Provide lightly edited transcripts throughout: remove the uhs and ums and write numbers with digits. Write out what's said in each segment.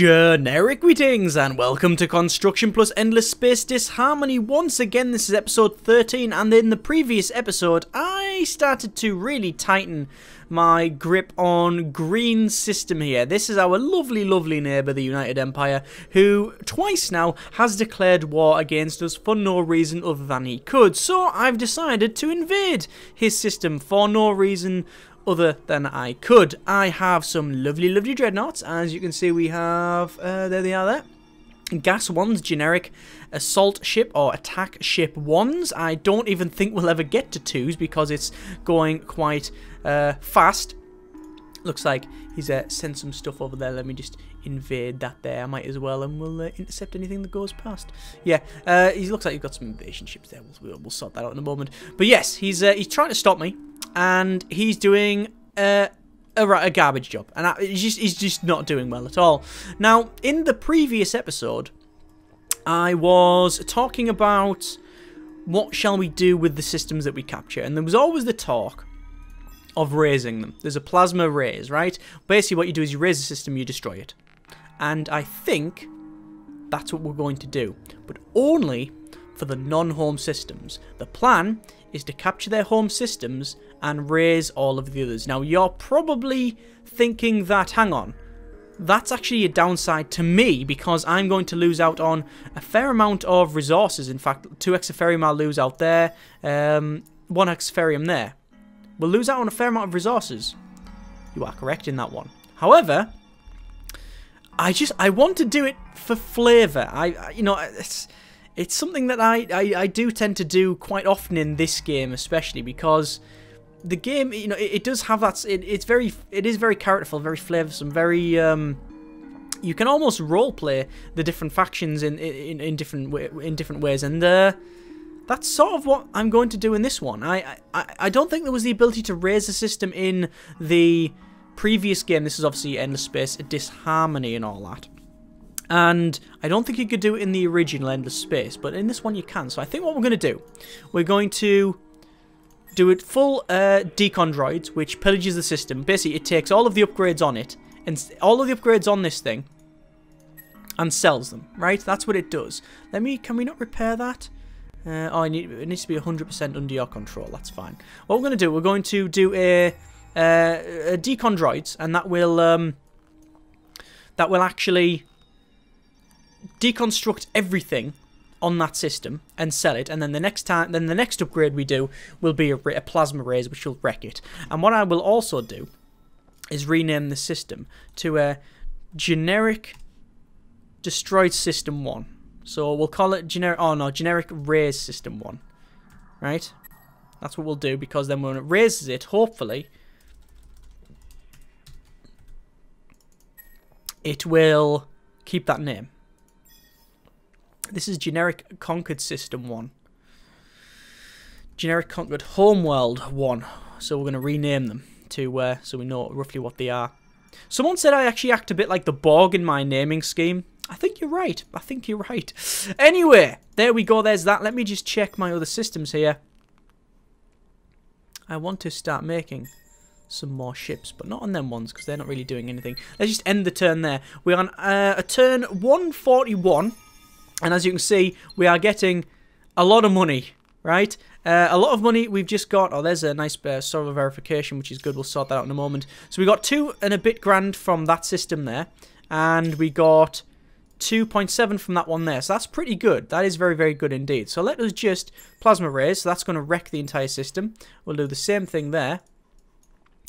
Generic greetings and welcome to Construction Plus Endless Space Disharmony. Once again, this is episode 13, and in the previous episode I started to really tighten my grip on green system here. This is our lovely neighbour, the United Empire, who twice now has declared war against us for no reason other than he could. So I've decided to invade his system for no reason other than I could. I have some lovely dreadnoughts. As you can see, we have there they are there. Gas ones, generic assault ship or attack ship ones. I don't even think we'll ever get to twos because it's going quite fast. Looks like he's sent some stuff over there. Let me just invade that there. I might as well, and we'll intercept anything that goes past. Yeah, he looks like he's got some invasion ships there. We'll sort that out in a moment. But yes, he's trying to stop me, and he's doing a garbage job, and he's just not doing well at all. Now, in the previous episode, I was talking about what shall we do with the systems that we capture, and there was always the talk of raising them. There's a plasma raise, right? Basically what you do is you raise the system, you destroy it. And I think that's what we're going to do, but only for the non-home systems. The plan is to capture their home systems and raise all of the others. Now you're probably thinking that, hang on, that's actually a downside to me because I'm going to lose out on a fair amount of resources. In fact, 2 exaferium I'll lose out there, 1 exaferium there. We'll lose out on a fair amount of resources. You are correct in that one. However, I want to do it for flavour. You know, it's something that I do tend to do quite often in this game, especially because the game, you know, it does have that. It is very characterful, very flavoursome, very. You can almost roleplay the different factions in different ways, and that's sort of what I'm going to do in this one. I don't think there was the ability to raise the system in the previous game. This is obviously Endless Space, Disharmony and all that. And I don't think you could do it in the original Endless Space, but in this one you can. So I think what we're going to do, we're going to do it full decon droids, which pillages the system. Basically, it takes all of the upgrades on it, and all of the upgrades on this thing, and sells them, right? That's what it does. Can we not repair that? Oh, it needs to be 100% under your control. That's fine. What we're going to do, we're going to do a decon droids, and that will actually deconstruct everything on that system and sell it. And then the next upgrade we do will be a plasma raise, which will wreck it. And what I will also do is rename the system to a generic destroyed system 1. So we'll call it generic raise system 1, right? That's what we'll do, because then when it raises it, hopefully, it will keep that name. This is generic conquered system 1. Generic conquered homeworld 1. So we're going to rename them to so we know roughly what they are. Someone said I actually act a bit like the Borg in my naming scheme. I think you're right. I think you're right. Anyway, there we go. There's that. Let me just check my other systems here. I want to start making some more ships, but not on them ones because they're not really doing anything. Let's just end the turn there. We're on a turn 141, and as you can see, we are getting a lot of money, right? A lot of money we've just got. Oh, there's a nice server verification, which is good. We'll sort that out in a moment. So we got 2 and a bit grand from that system there, and we got 2.7 from that one there. So that's pretty good. That is very good indeed. So let us just plasma raise. So that's going to wreck the entire system. We'll do the same thing there.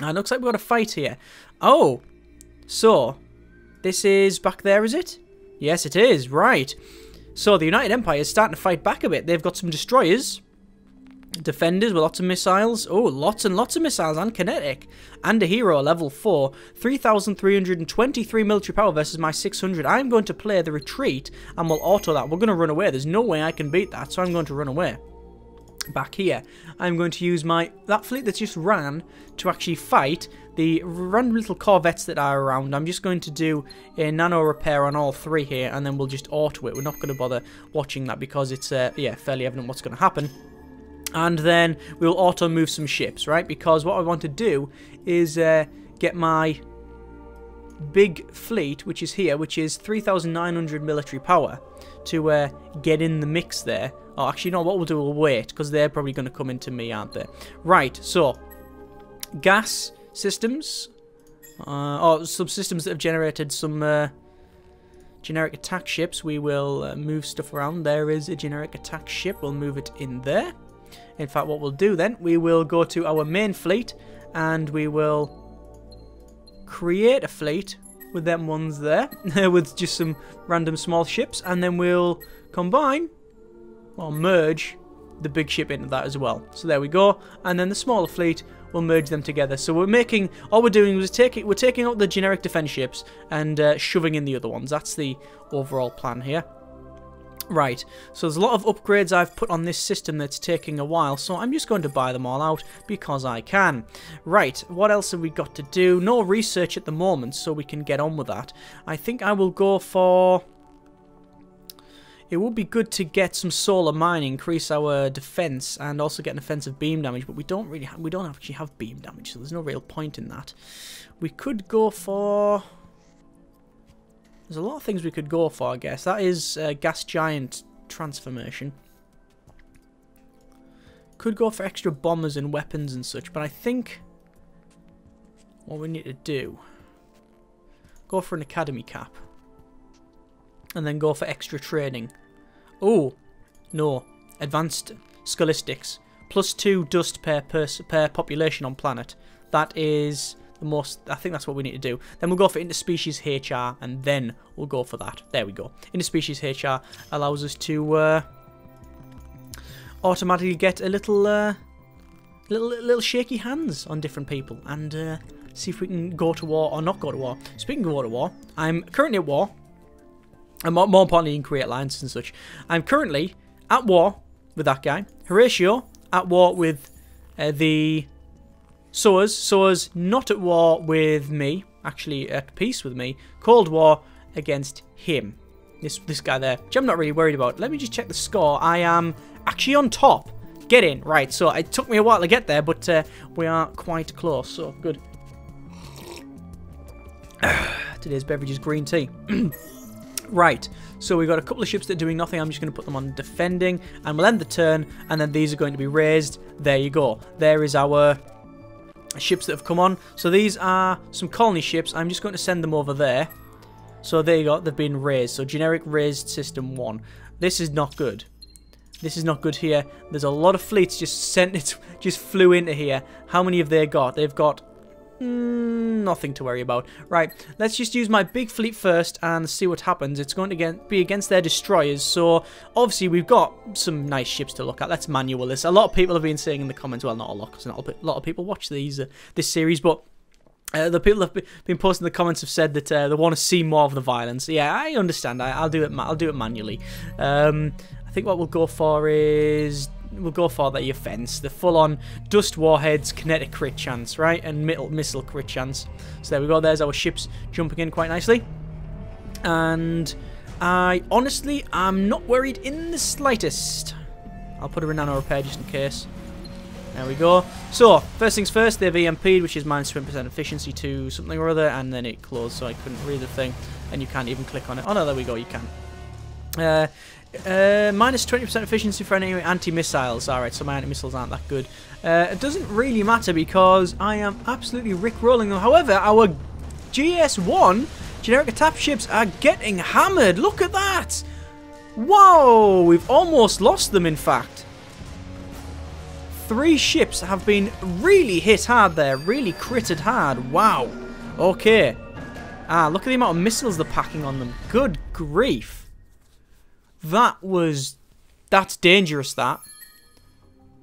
And it looks like we've got a fight here. Oh, so this is back there, is it? Yes, it is. Right. So the United Empire is starting to fight back a bit. They've got some destroyers, defenders with lots of missiles. Oh, lots and lots of missiles and kinetic. And a hero, level 4. 3,323 military power versus my 600. I'm going to play the retreat and we'll auto that. We're going to run away. There's no way I can beat that, so I'm going to run away. Back here, I'm going to use that fleet that just ran to actually fight the random little corvettes that are around. I'm just going to do a nano repair on all 3 here, and then we'll just auto it. We're not going to bother watching that because it's yeah, fairly evident what's going to happen. And then we'll auto move some ships, right? Because what I want to do is get my big fleet, which is here, which is 3,900 military power, to get in the mix there. Oh, actually, no, what we'll do, we'll wait, because they're probably going to come into me, aren't they? Right, so, gas systems, or subsystems that have generated some generic attack ships. We will move stuff around. There is a generic attack ship. We'll move it in there. In fact, what we'll do then, we will go to our main fleet, and we will create a fleet with them ones there, with just some random small ships, and then we'll combine, or merge, the big ship into that as well. So there we go, and then the smaller fleet, we'll merge them together. So we're making, all we're doing is we're taking out the generic defense ships and shoving in the other ones. That's the overall plan here. Right, so there's a lot of upgrades I've put on this system that's taking a while, so I'm just going to buy them all out because I can. Right, what else have we got to do? No research at the moment, so we can get on with that. I think I will go for... It would be good to get some solar mining, increase our defense, and also get an offensive beam damage, but we don't actually have beam damage, so there's no real point in that. We could go for... There's a lot of things we could go for, I guess. That is gas giant transformation. Could go for extra bombers and weapons and such, but I think what we need to do, go for an academy cap, and then go for extra training. Oh, no, advanced scholistics, +2 dust per population on planet. That is the most, I think that's what we need to do. Then we'll go for interspecies HR, and then we'll go for that. There we go. Interspecies HR allows us to automatically get a little shaky hands on different people, and see if we can go to war or not go to war. Speaking of go to war, I'm currently at war, and more importantly, you can create alliances and such. I'm currently at war with that guy. Horatio at war with the Soa's not at war with me, actually at peace with me. Cold War against him. This guy there, which I'm not really worried about. Let me just check the score. I am actually on top. Get in. Right, so it took me a while to get there, but we are quite close, so good. Today's beverage is green tea. Right, so we've got a couple of ships that are doing nothing. I'm just going to put them on defending, and we'll end the turn, and then these are going to be raised. There you go. There is our ships that have come on. So these are some colony ships. I'm just going to send them over there. So there you go. They've been raised. So generic raised system 1. This is not good. This is not good here. There's a lot of fleets just flew into here. How many have they got? They've got nothing to worry about. Right, let's just use my big fleet first and see what happens. It's going to be against their destroyers, so obviously we've got some nice ships to look at. Let's manual this. A lot of people have been saying in the comments, well, not a lot, because not a lot of people watch this series, but the people that have been posting in the comments have said that they want to see more of the violence. Yeah, I understand. I'll do it manually. I think what we'll go for is... We'll go for the offense, the full-on dust warheads, kinetic crit chance, right, and missile crit chance. So there we go. There's our ships jumping in quite nicely, and I honestly am not worried in the slightest. I'll put a Renano repair just in case. There we go. So first things first, they've EMP'd, which is -20% efficiency to something or other, and then it closed, so I couldn't read the thing, and you can't even click on it. Oh no, there we go. You can. -20% efficiency for any anti-missiles. Alright, so my anti-missiles aren't that good. It doesn't really matter because I am absolutely rickrolling them. However, our GS1 generic attack ships are getting hammered. Look at that! Whoa! We've almost lost them, in fact. 3 ships have been really hit hard there. Really critted hard. Wow. Okay. Look at the amount of missiles they're packing on them. Good grief. That's dangerous, that.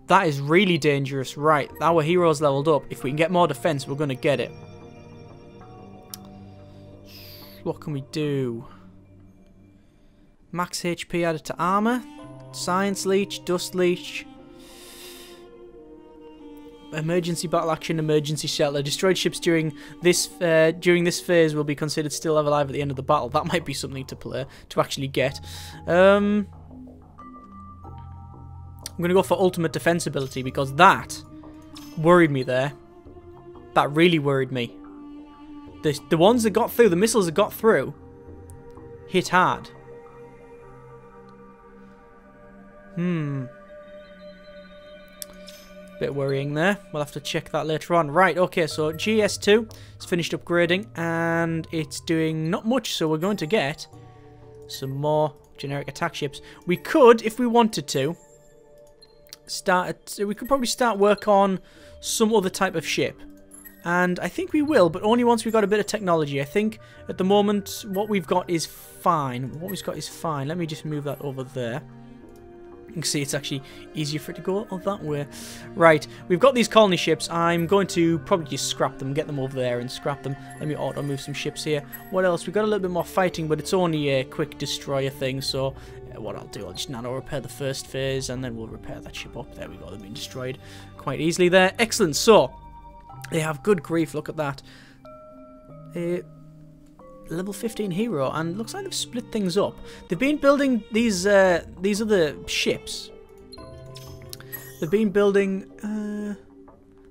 That is really dangerous. Right, our heroes leveled up. If we can get more defense, we're going to get it. What can we do? Max HP added to armor. Science leech, dust leech. Emergency battle action, emergency shelter. Destroyed ships during this phase will be considered still alive at the end of the battle. That might be something to actually get. I'm going to go for ultimate defense ability because that worried me there. That really worried me. The ones that got through, the missiles that got through, hit hard. Bit worrying there. We'll have to check that later on. Right, okay, so GS2 has finished upgrading, and it's doing not much, so we're going to get some more generic attack ships. We could, if we wanted to, we could probably start work on some other type of ship. And I think we will, but only once we've got a bit of technology. I think at the moment what we've got is fine. What we've got is fine. Let me just move that over there. You can see it's actually easier for it to go that way. Right, we've got these colony ships. I'm going to probably just scrap them, get them over there and scrap them. Let me auto move some ships here. What else? We've got a little bit more fighting, but it's only a quick destroyer thing, so what I'll do, I'll just nano repair the first phase, and then we'll repair that ship up. There we go, they've been destroyed quite easily there. Excellent, so they have good grief, look at that. Level 15 hero, and looks like they've split things up. They've been building these other ships. They've been building,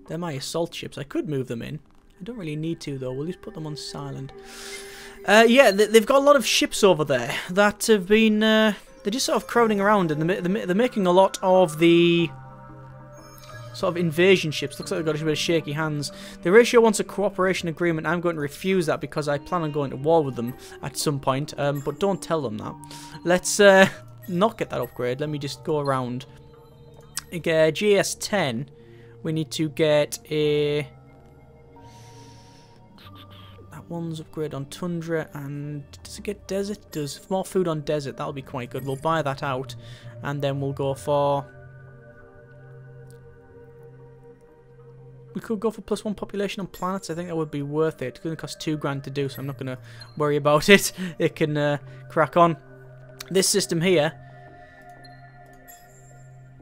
they're my assault ships. I could move them in. I don't really need to though, we'll just put them on silent. Yeah, they've got a lot of ships over there that have been, they're just sort of crowding around, and they're making a lot of the sort of invasion ships. Looks like they've got a bit of shaky hands. The ratio wants a cooperation agreement. I'm going to refuse that because I plan on going to war with them at some point, but don't tell them that. Let's not get that upgrade. Let me just go around. GS10, we need to get a... that one's upgrade on Tundra, and does it get desert? It does. More food on desert, that'll be quite good. We'll buy that out, and then we'll go for... we could go for +1 population on planets. I think that would be worth it. It's going to cost $2,000 to do, so I'm not going to worry about it. It can crack on. This system here,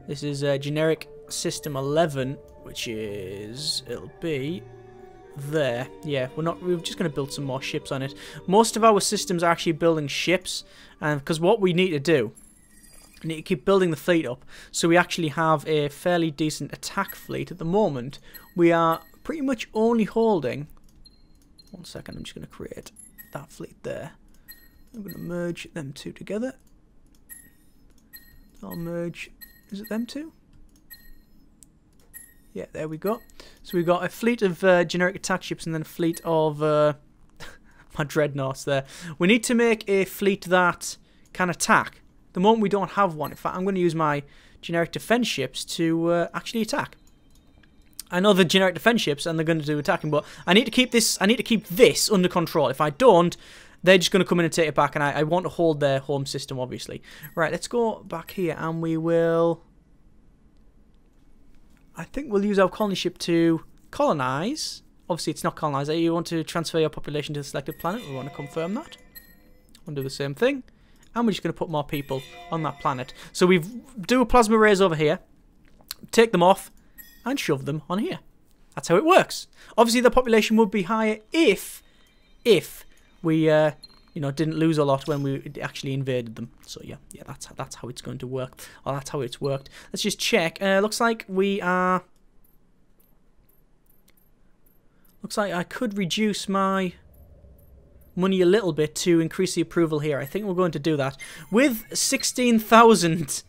this is generic system 11, which is, it'll be there. Yeah, we're just going to build some more ships on it. Most of our systems are actually building ships, and because what we need to do, we need to keep building the fleet up, so we actually have a fairly decent attack fleet. At the moment, we are pretty much only holding... one second, I'm just going to create that fleet there. I'm going to merge them two together. I'll merge... is it them two? Yeah, there we go. So we've got a fleet of generic attack ships and then a fleet of... my dreadnoughts there. We need to make a fleet that can attack. The moment we don't have one. In fact, I'm going to use my generic defense ships to actually attack. I know the generic defense ships and they're going to do attacking, but I need to keep this. I need to keep this under control. If I don't, they're just going to come in and take it back, and I want to hold their home system, obviously. Right, let's go back here, and we will. I think we'll use our colony ship to colonize. Obviously, it's not colonize. You want to transfer your population to the selected planet. We want to confirm that. We'll do the same thing. And we're just going to put more people on that planet. So we do a plasma rays over here, take them off, and shove them on here. That's how it works. Obviously, the population would be higher if we didn't lose a lot when we actually invaded them. So yeah, that's how it's going to work. Or that's how it's worked. Let's just check. Looks like we are. Looks like I could reduce my money a little bit to increase the approval here. I think we're going to do that. With 16,000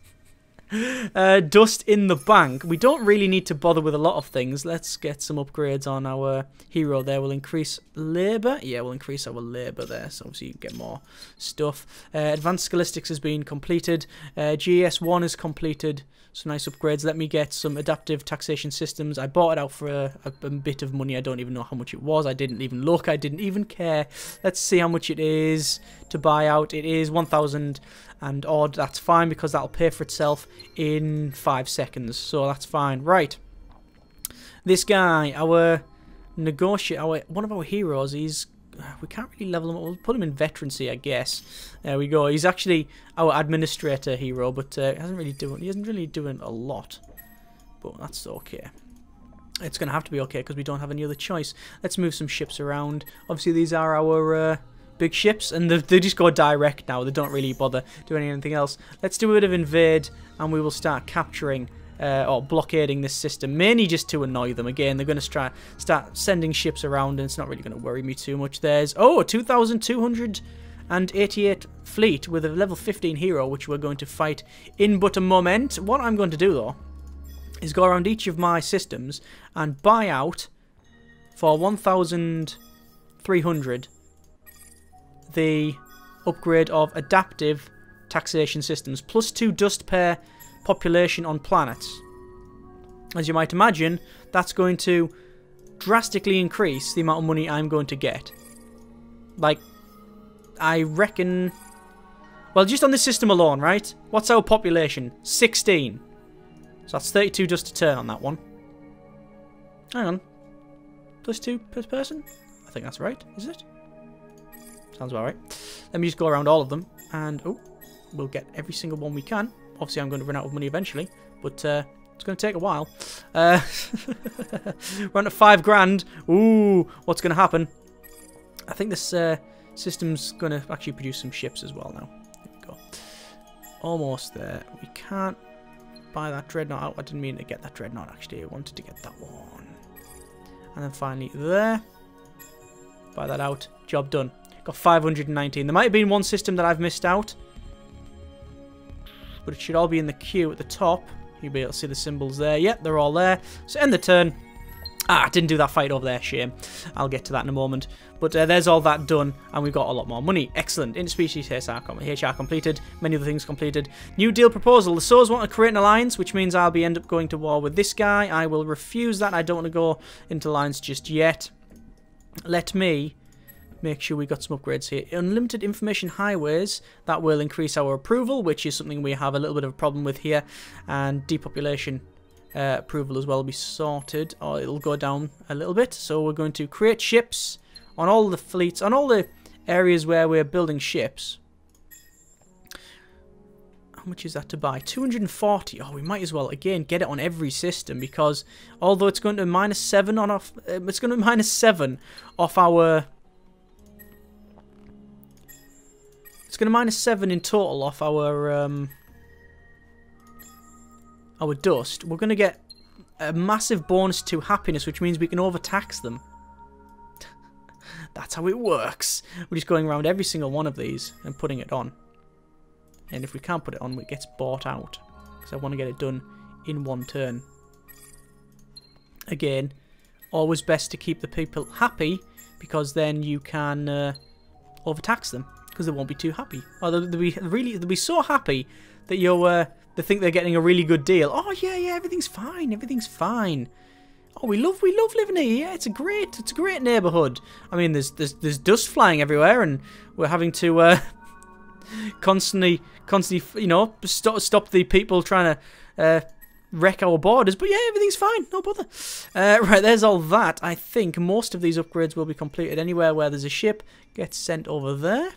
dust in the bank, we don't really need to bother with a lot of things. Let's get some upgrades on our hero there. We'll increase labour. Yeah, we'll increase our labour there, so obviously you can get more stuff. Advanced Scholistics has been completed. GS1 is completed. Some nice upgrades. Let me get some adaptive taxation systems. I bought it out for a bit of money. I don't even know how much it was. I didn't even look. I didn't even care. Let's see how much it is to buy out. It is 1,000 and odd. That's fine because that'll pay for itself in 5 seconds. So that's fine. Right. This guy, our negotiator, one of our heroes, we can't really level him up. We'll put him in veterancy, I guess. There we go. He's actually our administrator hero, but he isn't really doing a lot. But that's okay. It's going to have to be okay because we don't have any other choice. Let's move some ships around. Obviously, these are our big ships, and they just go direct now. They don't really bother doing anything else. Let's do a bit of invade, and we will start capturing or blockading this system, mainly just to annoy them. Again, they're going to start sending ships around, and it's not really going to worry me too much. There's, a 2,288 fleet with a level 15 hero, which we're going to fight in but a moment. What I'm going to do, though, is go around each of my systems and buy out for 1,300 the upgrade of adaptive taxation systems, plus 2 dust per population on planets. As you might imagine, that's going to drastically increase the amount of money I'm going to get. Like, I reckon... Well, just on this system alone, right? What's our population? 16. So that's 32 dust a turn on that one. Hang on. Plus 2 per person? I think that's right, is it? Sounds about right. Let me just go around all of them, and we'll get every single one we can. Obviously, I'm going to run out of money eventually, but it's going to take a while. We're on to 5 grand. Ooh, what's going to happen? I think this system's going to actually produce some ships as well now. There we go. Almost there. We can't buy that Dreadnought out. I didn't mean to get that Dreadnought, actually. I wanted to get that one. And then finally there. Buy that out. Job done. Got 519. There might have been one system that I've missed out, but it should all be in the queue at the top. You'll be able to see the symbols there. Yep, they're all there. So end the turn. Didn't do that fight over there. Shame. I'll get to that in a moment. But there's all that done, and we've got a lot more money. Excellent. Interspecies HR completed. Many other things completed. New deal proposal. The Sows want to create an alliance, which means I'll end up going to war with this guy. I will refuse that. I don't want to go into alliance just yet. Let me make sure we got some upgrades here. Unlimited information highways. That will increase our approval, which is something we have a little bit of a problem with here. And depopulation approval as well will be sorted, or it'll go down a little bit. So we're going to create ships on all the fleets, on all the areas where we're building ships. How much is that to buy? 240. Oh, we might as well again get it on every system, because although it's going to -7 on off, it's going to -7 off our. It's going to -7 in total off our dust. We're going to get a massive bonus to happiness, which means we can overtax them. That's how it works. We're just going around every single one of these and putting it on. And if we can't put it on, it gets bought out. Because I want to get it done in one turn. Again, always best to keep the people happy, because then you can overtax them, because they won't be too happy. Or they'll be so happy that they think they're getting a really good deal. Oh yeah, everything's fine, everything's fine. Oh, we love living here. Yeah, it's a great neighborhood. I mean, there's dust flying everywhere, and we're having to constantly, you know, stop the people trying to wreck our borders. But yeah, everything's fine, no bother. Right, there's all that. I think most of these upgrades will be completed. Anywhere where there's a ship gets sent over there.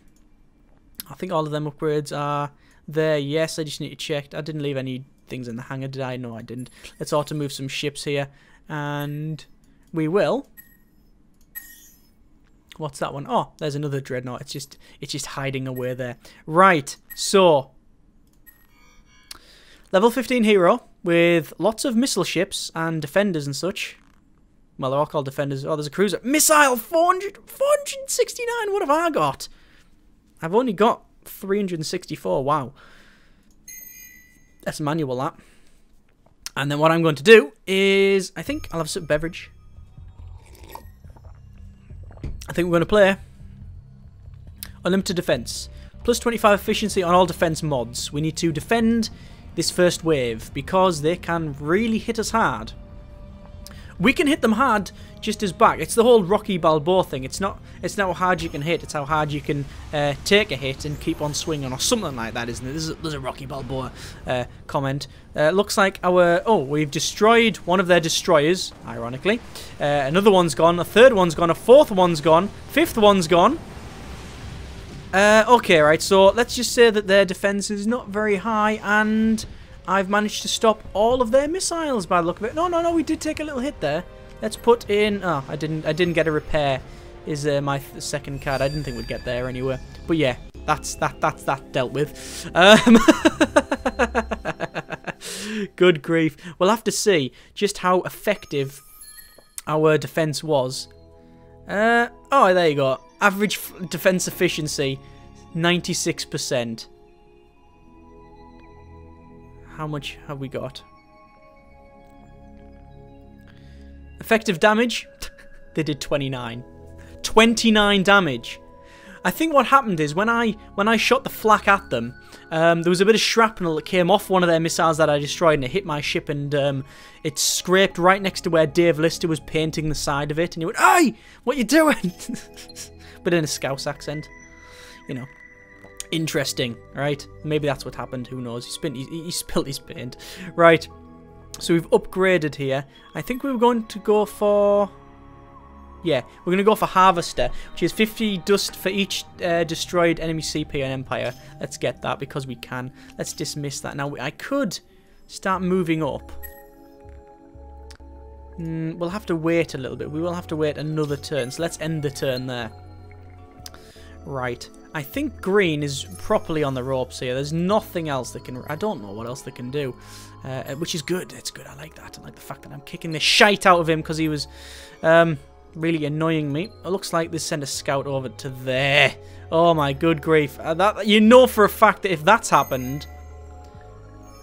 I think all of them upgrades are there. Yes, I just need to check. I didn't leave any things in the hangar, did I? No, I didn't. Let's auto move some ships here, and we will. What's that one? Oh, there's another Dreadnought. It's just hiding away there. Right, so level 15 hero with lots of missile ships and defenders and such. Well, they're all called defenders. Oh, there's a cruiser. Missile 469. What have I got? I've only got 364. Wow. That's manual, that. And then what I'm going to do is, I think I'll have some beverage. I think we're going to play Unlimited Defense. Plus 25 efficiency on all defense mods. We need to defend this first wave, because they can really hit us hard. We can hit them hard just as back. It's the whole Rocky Balboa thing. It's not how hard you can hit, it's how hard you can take a hit and keep on swinging, or something like that, isn't it? There's a Rocky Balboa comment. Looks like we've destroyed one of their destroyers, ironically. Another one's gone, a third one's gone, a fourth one's gone, fifth one's gone. Okay, right, so let's just say that their defense is not very high, and I've managed to stop all of their missiles by the look of it. No, we did take a little hit there. Let's put in... Oh, I didn't get a repair, is my second card. I didn't think we'd get there anyway. But yeah, that's that dealt with. Good grief. We'll have to see just how effective our defense was. Oh, there you go. Average defense efficiency, 96%. How much have we got? Effective damage? They did 29. 29 damage. I think what happened is when I shot the flak at them, there was a bit of shrapnel that came off one of their missiles that I destroyed, and it hit my ship, and it scraped right next to where Dave Lister was painting the side of it, and he went, "Hey, what you doing?" But in a Scouse accent, you know. Interesting, right? Maybe that's what happened. Who knows? He spilled his paint, right? So we've upgraded here. I think we were going to go for. Yeah, we're going to go for Harvester, which is 50 dust for each destroyed enemy CP and Empire. Let's get that because we can. Let's dismiss that. Now, I could start moving up. We'll have to wait a little bit. We will have to wait another turn. So let's end the turn there. Right. I think green is properly on the ropes here. There's nothing else that can... I don't know what else they can do. Which is good. It's good. I like that. I like the fact that I'm kicking the shite out of him because he was... really annoying me. It looks like they sent a scout over to there. Oh my good grief. That, you know for a fact that if that's happened,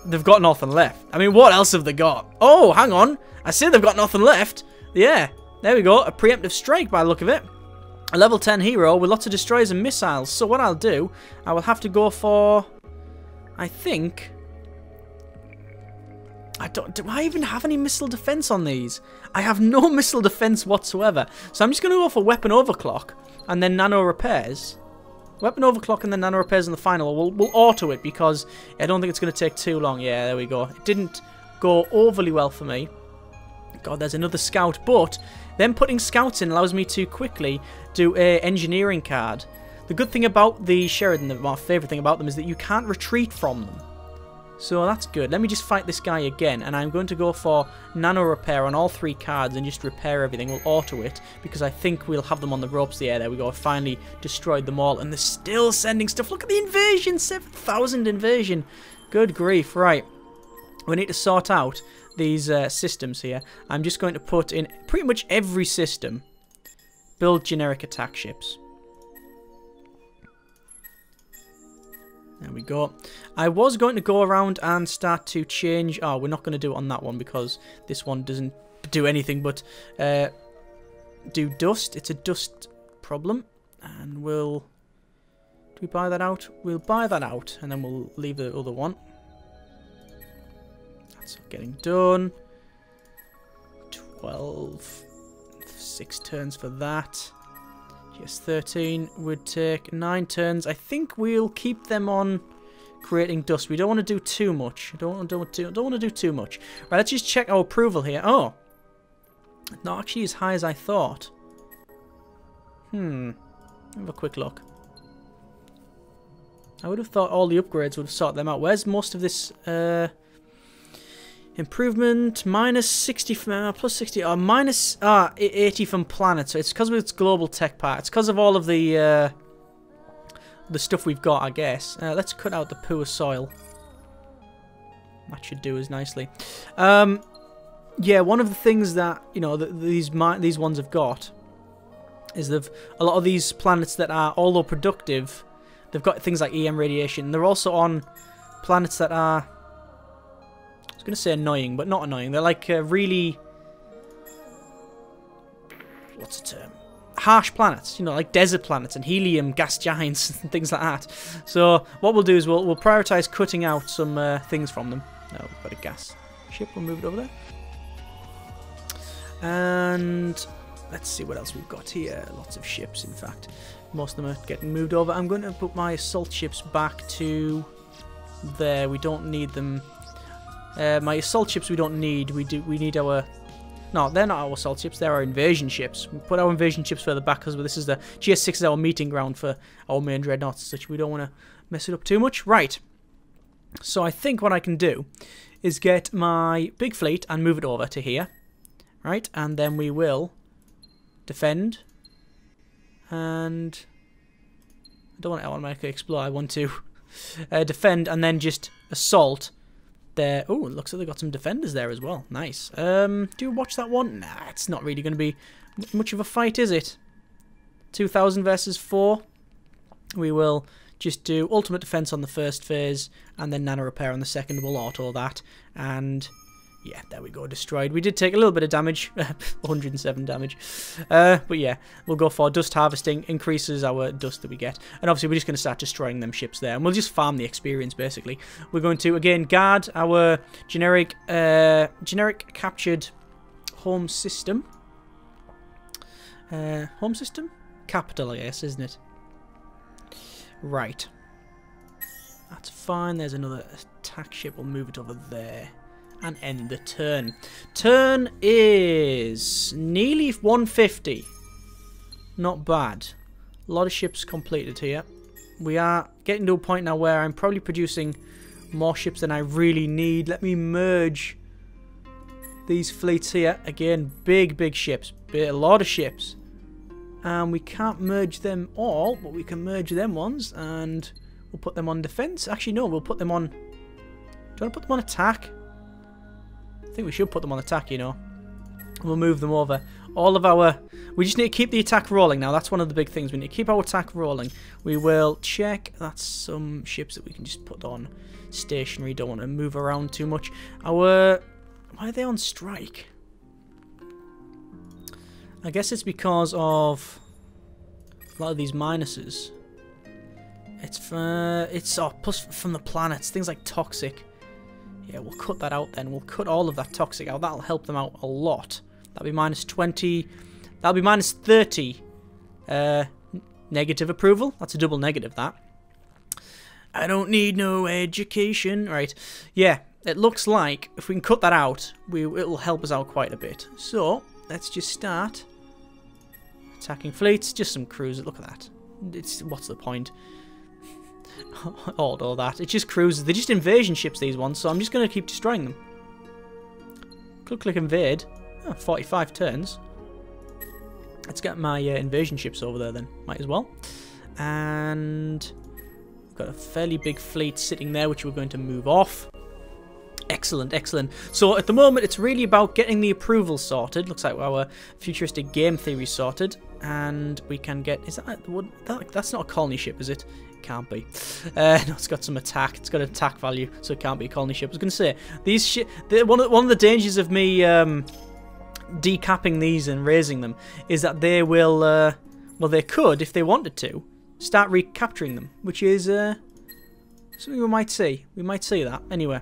they've got nothing left. I mean, what else have they got? Oh, hang on. I said they've got nothing left. Yeah, there we go. A preemptive strike by the look of it. A level 10 hero with lots of destroyers and missiles. So what I'll do, I will have to go for, I think... do I even have any missile defense on these? I have no missile defense whatsoever. So I'm just going to go for weapon overclock and then nano repairs. Weapon overclock and then nano repairs in the final. We'll auto it because I don't think it's going to take too long. Yeah, there we go. It didn't go overly well for me. God, there's another scout. But then putting scouts in allows me to quickly do a engineering card. The good thing about the Sheridan, my favourite thing about them, is that you can't retreat from them. So that's good. Let me just fight this guy again, and I'm going to go for nano repair on all 3 cards and just repair everything. We'll auto it because I think we'll have them on the ropes. Yeah, there we go. I finally destroyed them all, and they're still sending stuff. Look at the invasion, 7,000 invasion. Good grief. Right, we need to sort out these systems here. I'm just going to put in pretty much every system. Build generic attack ships. There we go. I was going to go around and start to change... Oh, we're not going to do it on that one because this one doesn't do anything but do dust. It's a dust problem. And we'll... Do we buy that out? We'll buy that out and then we'll leave the other one. That's getting done. 12. 6 turns for that. Yes, 13 would take 9 turns. I think we'll keep them on creating dust. We don't want to do too much. Don't want to do too much. Right, let's just check our approval here. Oh, not actually as high as I thought. Have a quick look. I would have thought all the upgrades would have sorted them out. Where's most of this? Improvement minus 60 from plus 60 or minus 80 from planet. So it's because of its global tech part. It's because of all of the stuff we've got, I guess. Let's cut out the poor soil. That should do us nicely. Yeah, one of the things that these ones have got is a lot of these planets that are, although productive, they've got things like EM radiation. They're also on planets that are, I was going to say annoying, but not annoying. They're like really, what's the term? Harsh planets, like desert planets and helium gas giants and things like that. So what we'll do is we'll prioritize cutting out some things from them. No, we've got a gas ship. We'll move it over there. And let's see what else we've got here. Lots of ships, in fact. Most of them are getting moved over. I'm going to put my assault ships back to there. We don't need them. My assault ships we don't need. We need our... No, they're not our assault ships. They're our invasion ships. We put our invasion ships further back because this is the GS6 is our meeting ground for our main dreadnoughts, such we don't want to mess it up too much. Right. So I think what I can do is get my big fleet and move it over to here. Right, and then we will defend. And I don't want to automatically explode. I want to defend and then just assault their... Oh, it looks like they've got some defenders there as well. Nice. Do you watch that one? Nah, it's not really going to be much of a fight, is it? 2,000 versus 4. We will just do ultimate defense on the first phase, and then nano repair on the second. We'll auto that, and yeah, there we go, destroyed. We did take a little bit of damage, 107 damage, but yeah, we'll go for dust harvesting, increases our dust that we get, and obviously we're just going to start destroying them ships there, and we'll just farm the experience basically. We're going to again guard our generic captured home system. Home system? Capital, I guess, isn't it? Right. That's fine. There's another attack ship. We'll move it over there and end the turn. Turn is nearly 150. Not bad. A lot of ships completed here. We are getting to a point now where I'm probably producing more ships than I really need. Let me merge these fleets here. Again, big ships. A lot of ships. We can't merge them all, but we can merge them ones, and we'll put them on defense. Actually, no, we'll put them on... Do you want to put them on attack? I think we should put them on attack, you know. We'll move them over. All of our... We just need to keep the attack rolling now. That's one of the big things. We need to keep our attack rolling. We will check. That's some ships that we can just put on stationary. Don't want to move around too much. Why are they on strike? I guess it's because of a lot of these minuses. It's plus from the planets, things like toxic. Yeah, we'll cut that out then. We'll cut all of that toxic out. That'll help them out a lot. That'll be minus 20. That'll be minus 30. Negative approval. That's a double negative, that. I don't need no education. Right. Yeah, it looks like if we can cut that out, it'll help us out quite a bit. So, let's just start attacking fleets. Just some cruisers. Look at that. What's the point? All that. It's just cruisers. They're just invasion ships, these ones. So I'm just going to keep destroying them. Click invade. Oh, 45 turns. Let's get my invasion ships over there then. Might as well. And we've got a fairly big fleet sitting there, which we're going to move off. Excellent, excellent. So at the moment, it's really about getting the approval sorted. Looks like our futuristic game theory sorted, and we can get. Is that's not a colony ship, is it? It can't be. No, it's got some attack. It's got an attack value, so it can't be a colony ship. I was going to say these one of the dangers of me decapping these and raising them is that they will. Well, they could, if they wanted to, start recapturing them, which is something we might see. We might see that anyway.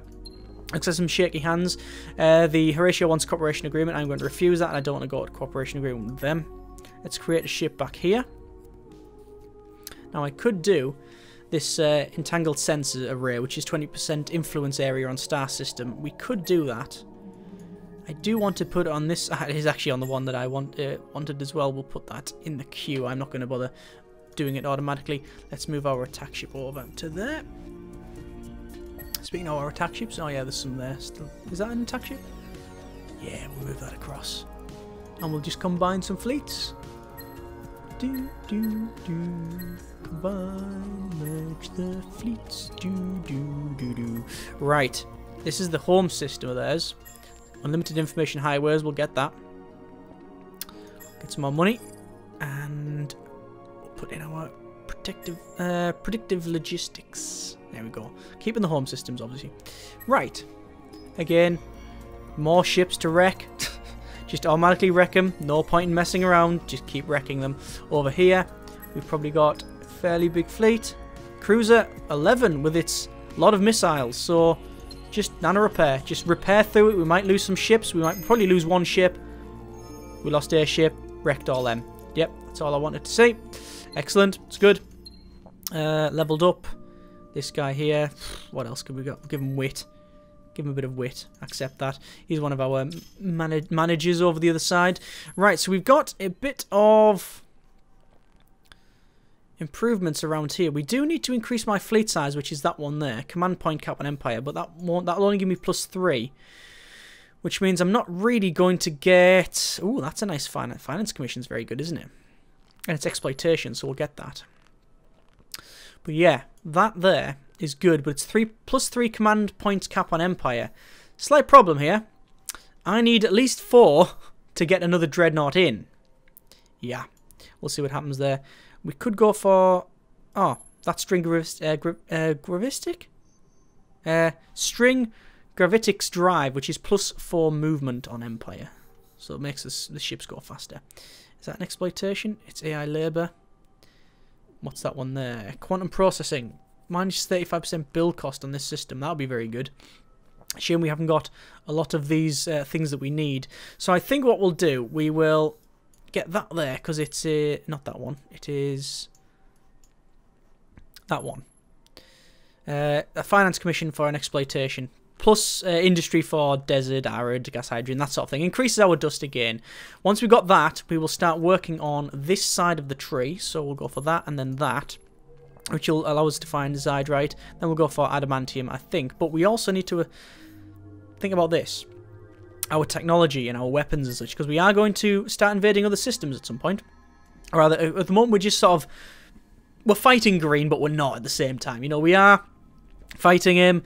Looks like some shaky hands. The Horatio wants cooperation agreement. I'm going to refuse that, and I don't want to go to cooperation agreement with them. Let's create a ship back here. Now I could do this entangled sensor array, which is 20% influence area on star system. We could do that. I do want to put it on this. It is actually on the one that I wanted as well. We'll put that in the queue. I'm not going to bother doing it automatically. Let's move our attack ship over to there. Speaking of our attack ships, oh yeah, there's some there still. Is that an attack ship? Yeah, we'll move that across. And we'll just combine some fleets. Combine, merge the fleets. Right, this is the home system of theirs. Unlimited information highways, we'll get that. Get some more money. And we'll put in our predictive logistics. There we go. Keeping the home systems, obviously. Right. Again, more ships to wreck. Just automatically wreck them. No point in messing around. Just keep wrecking them. Over here, we've probably got a fairly big fleet. Cruiser 11 with its lot of missiles. So, just nano repair. Just repair through it. We might lose some ships. We might probably lose one ship. We lost a ship. Wrecked all them. Yep, that's all I wanted to say. Excellent. It's good. Leveled up. This guy here, what else could we got? Give him wit. Give him a bit of wit. Accept that. He's one of our managers over the other side. Right, so we've got a bit of improvements around here. We do need to increase my fleet size, which is that one there. Command point cap on Empire, but that'll only give me +3. Which means I'm not really going to get... Ooh, that's a nice finance commission. Is very good, isn't it? And it's exploitation, so we'll get that. But yeah, that there is good, but it's +3 command points cap on Empire. Slight problem here. I need at least 4 to get another Dreadnought in. Yeah, we'll see what happens there. We could go for... Oh, that's string gravitic? String gravitics drive, which is +4 movement on Empire. So it makes the ships go faster. Is that an exploitation? It's AI labour. What's that one there? Quantum processing. Minus 35% build cost on this system. That would be very good. Shame we haven't got a lot of these things that we need. So I think what we'll do, we will get that there, because it's not that one. It is that one. A finance commission for an exploitation. Plus industry for desert, arid, gas hydrogen, that sort of thing. Increases our dust again. Once we've got that, we will start working on this side of the tree. So we'll go for that and then that, which will allow us to find Zydrite. Then we'll go for adamantium, I think. But we also need to think about this. Our technology and our weapons and such. Because we are going to start invading other systems at some point. Or rather, at the moment we're just sort of... We're fighting green, but we're not at the same time. You know, we are fighting him.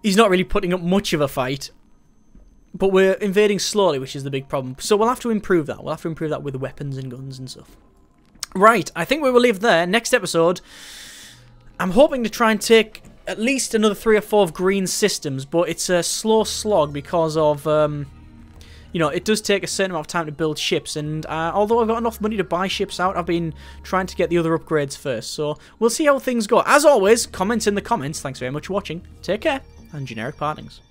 He's not really putting up much of a fight. But we're invading slowly, which is the big problem. So we'll have to improve that. We'll have to improve that with weapons and guns and stuff. Right, I think we will leave there. Next episode, I'm hoping to try and take at least another 3 or 4 of green systems. But it's a slow slog because of, you know, it does take a certain amount of time to build ships. And although I've got enough money to buy ships out, I've been trying to get the other upgrades first. So we'll see how things go. As always, comments in the comments. Thanks very much for watching. Take care. And generic partings.